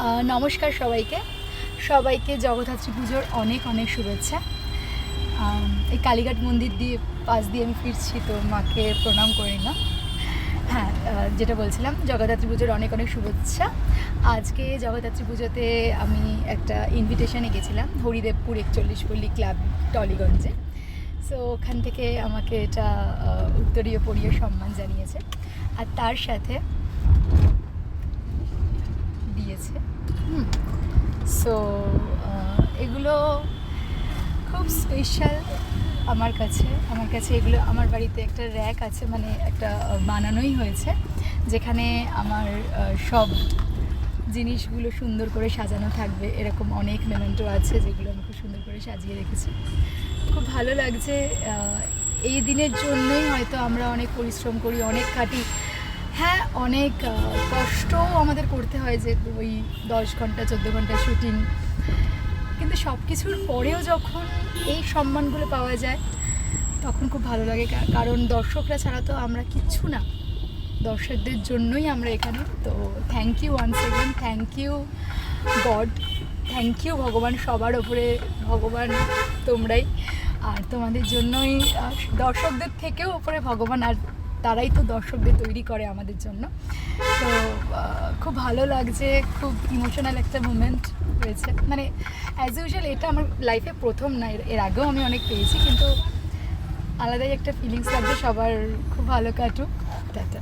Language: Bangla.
নমস্কার সবাইকে সবাইকে জগদ্ধাত্রী পুজোর অনেক অনেক শুভেচ্ছা। এই কালীঘাট মন্দির দিয়ে পাশ দিয়ে আমি ফিরছি, তো মাকে প্রণাম করি না। হ্যাঁ, যেটা বলছিলাম, জগদ্ধাত্রী পুজোর অনেক অনেক শুভেচ্ছা। আজকে জগদ্ধাত্রী পুজোতে আমি একটা ইনভিটেশনে গেছিলাম হরিদেবপুর 41 পল্লী ক্লাব টলিগঞ্জে। সো ওখান থেকে আমাকে এটা উত্তরীয় পরিয়ে সম্মান জানিয়েছে, আর তার সাথে দিয়েছে। সো এগুলো খুব স্পেশাল আমার কাছে এগুলো আমার বাড়িতে একটা র্যাক আছে, মানে একটা বানানোই হয়েছে, যেখানে আমার সব জিনিসগুলো সুন্দর করে সাজানো থাকবে। এরকম অনেক মেমেন্টো আছে যেগুলো আমি খুব সুন্দর করে সাজিয়ে রেখেছি। খুব ভালো লাগছে। এই দিনের জন্যই হয়তো আমরা অনেক পরিশ্রম করি, অনেক খাটি। হ্যাঁ, অনেক কষ্টও আমাদের করতে হয়, যে ওই 10 ঘন্টা 14 ঘন্টা শুটিং, কিন্তু সব কিছুর পরেও যখন এই সম্মানগুলো পাওয়া যায় তখন খুব ভালো লাগে। কারণ দর্শকরা ছাড়া তো আমরা কিচ্ছু না, দর্শকদের জন্যই আমরা এখানে। তো thank you once again, thank you God, thank you ভগবান। সবার ওপরে ভগবান তোমরাই, আর তোমাদের জন্যই দর্শকদের থেকেও ওপরে ভগবান, আর তারাই তো দর্শকদের তৈরি করে আমাদের জন্য। তো খুব ভালো লাগছে, খুব ইমোশনাল একটা মোমেন্ট হয়েছে। মানে অ্যাজ ইউজুয়াল এটা আমার লাইফে প্রথম না, এর আগেও আমি অনেক পেয়েছি, কিন্তু আলাদাই একটা ফিলিংস লাগছে। সবার খুব ভালো কাটুক, টাটা।